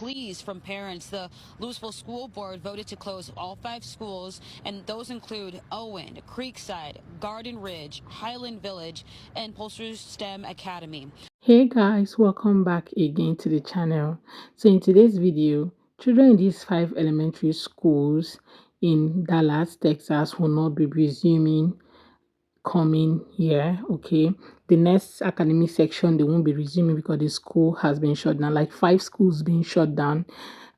pleas from parents. The Louisville School Board voted to close all 5 schools, and those include Owen, Creekside, Garden Ridge, Highland Village, and Polster's STEM Academy. Hey guys, welcome back again to the channel. So in today's video, children in these 5 elementary schools in Dallas, Texas will not be resuming coming year. Okay, the next academic section they won't be resuming because the school has been shut down. Like 5 schools being shut down,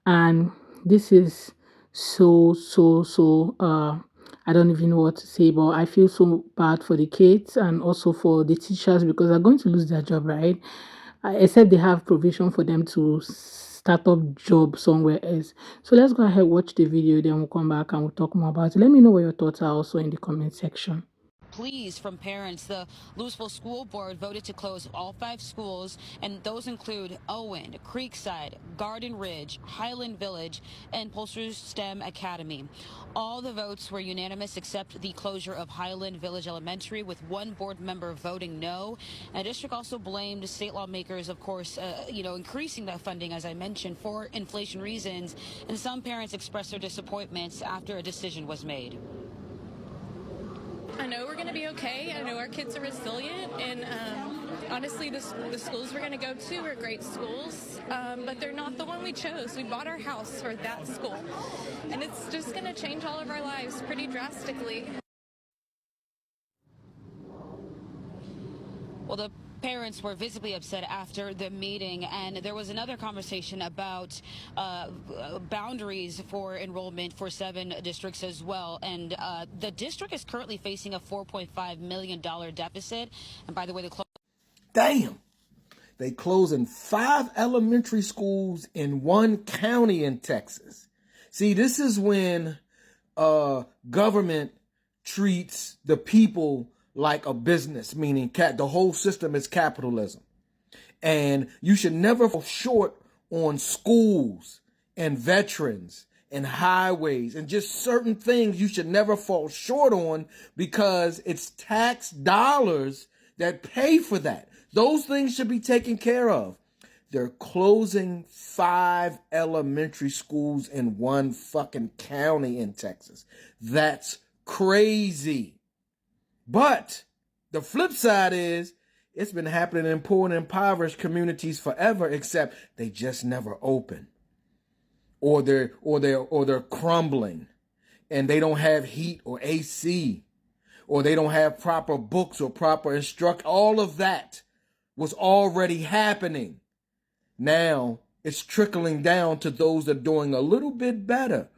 and this is so I don't even know what to say, but I feel so bad for the kids and also for the teachers because they're going to lose their job, right? Except they have provision for them to start up job somewhere else. So let's go ahead, watch the video, then we'll come back and we'll talk more about it. Let me know what your thoughts are also in the comment section. Pleas from parents. The Louisville School Board voted to close all 5 schools, and those include Owen, Creekside, Garden Ridge, Highland Village, and Polster's STEM Academy. All the votes were unanimous except the closure of Highland Village Elementary, with 1 board member voting no. And the district also blamed state lawmakers, of course, increasing that funding, as I mentioned, for inflation reasons. And some parents expressed their disappointments after a decision was made. I know we're going to be okay. I know our kids are resilient, and honestly, the schools we're going to go to are great schools, but they're not the one we chose. We bought our house for that school, and it's just going to change all of our lives pretty drastically. Well, the parents were visibly upset after the meeting, and there was another conversation about boundaries for enrollment for 7 districts as well. And the district is currently facing a $4.5 million deficit. And by the way, damn, they closing 5 elementary schools in 1 county in Texas. See, this is when government treats the people like a business, meaning the whole system is capitalism. And you should never fall short on schools and veterans and highways and just certain things you should never fall short on because it's tax dollars that pay for that. Those things should be taken care of. They're closing 5 elementary schools in 1 fucking county in Texas. That's crazy. But the flip side is it's been happening in poor and impoverished communities forever, except they just never open. Or they're crumbling and they don't have heat or AC, or they don't have proper books or proper instruction. All of that was already happening. Now it's trickling down to those that are doing a little bit better,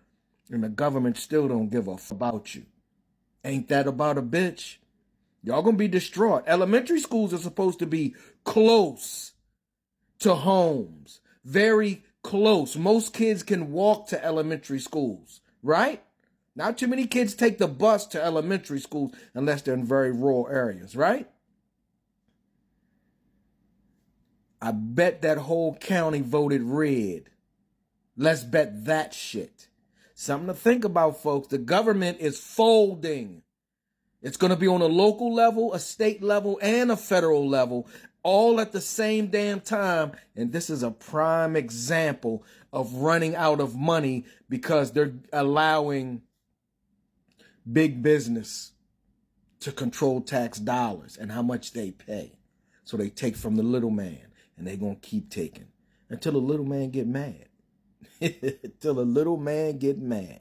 and the government still don't give a fuck about you. Ain't that about a bitch? Y'all gonna be distraught. Elementary schools are supposed to be close to homes. Very close. Most kids can walk to elementary schools, right? Not too many kids take the bus to elementary schools unless they're in very rural areas, right? I bet that whole county voted red. Let's bet that shit. Something to think about, folks. The government is folding. It's going to be on a local level, a state level, and a federal level, all at the same damn time. And this is a prime example of running out of money because they're allowing big business to control tax dollars and how much they pay. So they take from the little man, and they're going to keep taking until the little man get mad. Till the little man get mad.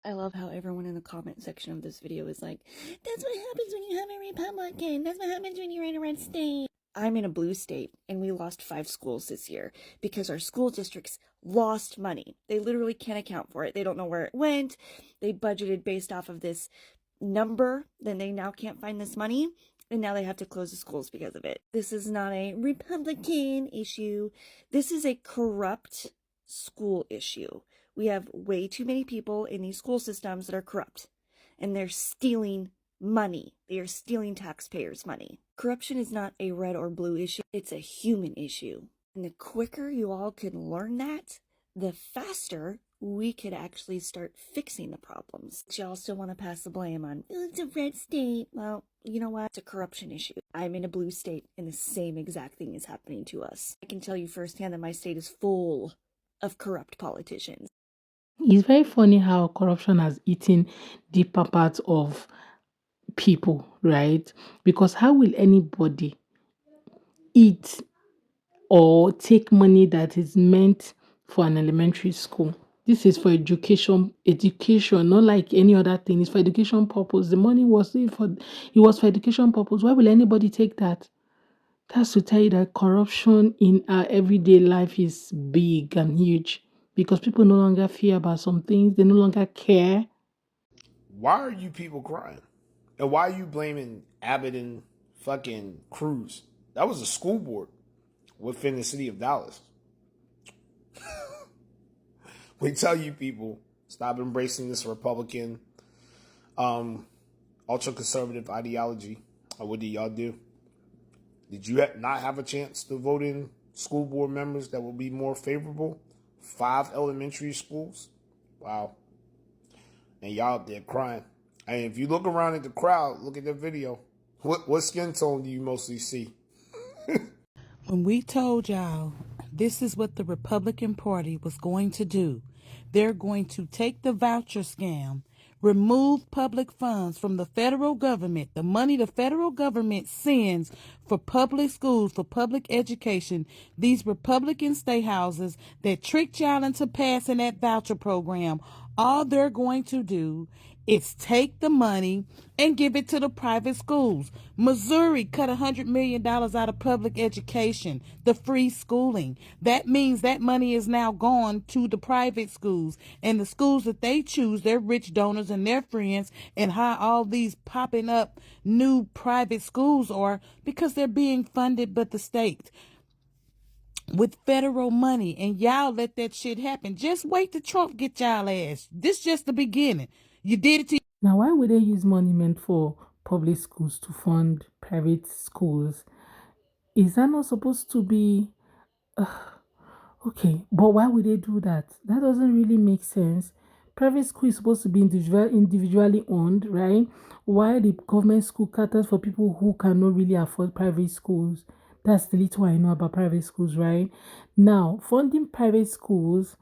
I love how everyone in the comment section of this video is like, that's what happens when you have a Republican. That's what happens when you're in a red state. I'm in a blue state, and we lost 5 schools this year because our school districts lost money. They literally can't account for it. They don't know where it went. They budgeted based off of this number. Then they now can't find this money, and now they have to close the schools because of it. This is not a Republican issue. This is a corrupt school issue. We have way too many people in these school systems that are corrupt, and they're stealing money. They are stealing taxpayers' money. Corruption is not a red or blue issue. It's a human issue. And the quicker you all can learn that, the faster we could actually start fixing the problems. But you also want to pass the blame on, oh, it's a red state. Well, you know what? It's a corruption issue. I'm in a blue state, and the same exact thing is happening to us. I can tell you firsthand that my state is full of corrupt politicians. It's very funny how corruption has eaten deeper parts of people, right? Because how will anybody eat or take money that is meant for an elementary school? This is for education, not like any other thing. It's for education purpose. The money was for education purpose. Why will anybody take that? That's to tell you that corruption in our everyday life is big and huge because people no longer fear about some things. They no longer care. Why are you people crying? And why are you blaming Abbott and fucking Cruz? That was a school board within the city of Dallas. We tell you people, stop embracing this Republican, ultra conservative ideology. What did y'all do? Did you not have a chance to vote in school board members that will be more favorable? 5 elementary schools? Wow. And y'all up there crying. And if you look around at the crowd, look at the video. What skin tone do you mostly see? When we told y'all this is what the Republican Party was going to do, they're going to take the voucher scam, remove public funds from the federal government, the money the federal government sends for public schools, for public education, these Republican state houses that tricked y'all into passing that voucher program, all they're going to do is take the money and give it to the private schools. Missouri cut $100 million out of public education, the free schooling. That means that money is now gone to the private schools. And the schools that they choose, their rich donors and their friends, and how all these popping up new private schools are because they're being funded by the state with federal money, and y'all let that shit happen. Just wait till Trump get y'all ass. This just the beginning. You did it to Now, why would they use money meant for public schools to fund private schools? Is that not supposed to be okay? But why would they do that? That doesn't really make sense. Private school is supposed to be individually owned, right? Why the government school caters for people who cannot really afford private schools? That's the little I know about private schools, right? Now, funding private schools,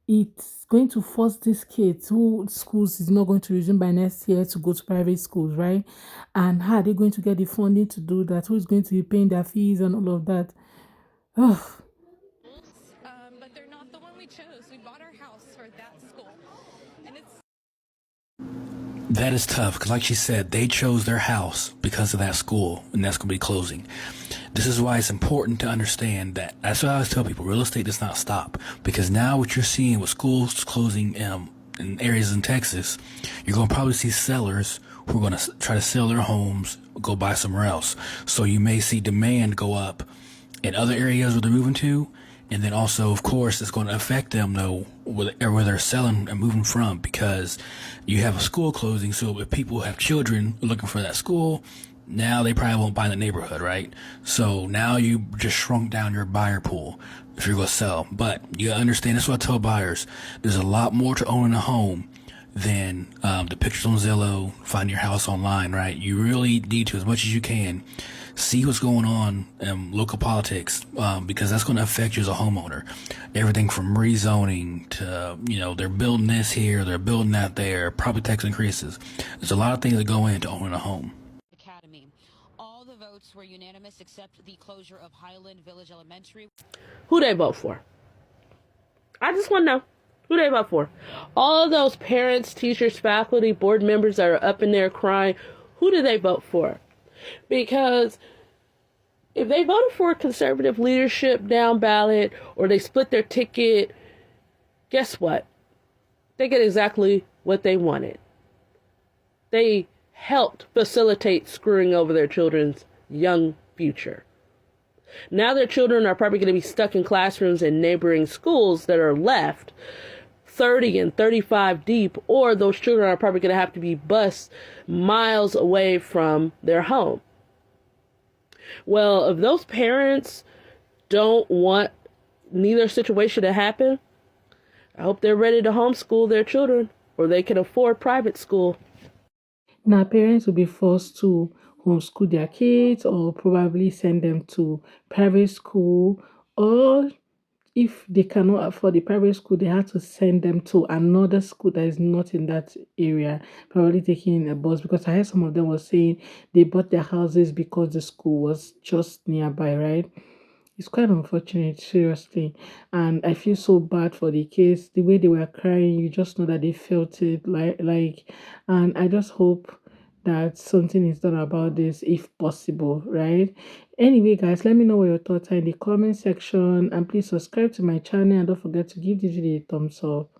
it's going to force these kids who schools is not going to resume by next year to go to private schools, right? And how are they going to get the funding to do that? Who's going to be paying their fees and all of that? Ugh. But they're not the one we chose. We bought our house for that school. And it's That is tough because, like she said, they chose their house because of that school, and that's going to be closing. This is why it's important to understand that. That's what I always tell people: real estate does not stop, because now what you're seeing with schools closing in areas in Texas, you're going to probably see sellers who are going to try to sell their homes, go buy somewhere else. So you may see demand go up in other areas where they're moving to. And then also, of course, it's going to affect them, though, where they're selling and moving from, because you have a school closing. So if people have children looking for that school, now they probably won't buy in the neighborhood, right? So now you just shrunk down your buyer pool if you're going to sell. But you understand, that's what I tell buyers. There's a lot more to owning a home than the pictures on Zillow, find your house online, right? You really need to, as much as you can, see what's going on in local politics, because that's going to affect you as a homeowner. Everything from rezoning to, they're building this here, they're building that there, property tax increases. There's a lot of things that go into owning a home. Academy. All the votes were unanimous except the closure of Highland Village Elementary. Who they vote for? I just want to know who they vote for. All those parents, teachers, faculty, board members that are up in there crying, who do they vote for? Because if they voted for conservative leadership down ballot, or they split their ticket, guess what? They get exactly what they wanted. They helped facilitate screwing over their children's young future. Now their children are probably going to be stuck in classrooms in neighboring schools that are left 30 and 35 deep, or those children are probably going to have to be bused miles away from their home. Well, if those parents don't want neither situation to happen, I hope they're ready to homeschool their children, or they can afford private school. Now, parents will be forced to homeschool their kids or probably send them to private school or if they cannot afford the private school, they had to send them to another school that is not in that area, probably taking a bus, because I heard some of them were saying they bought their houses because the school was just nearby, right? It's quite unfortunate, seriously. And I feel so bad for the kids. The way they were crying, you just know that they felt it, and I just hope that something is done about this if possible, right? Anyway, guys, let me know what your thoughts are in the comment section, and please subscribe to my channel, and don't forget to give this video a thumbs up.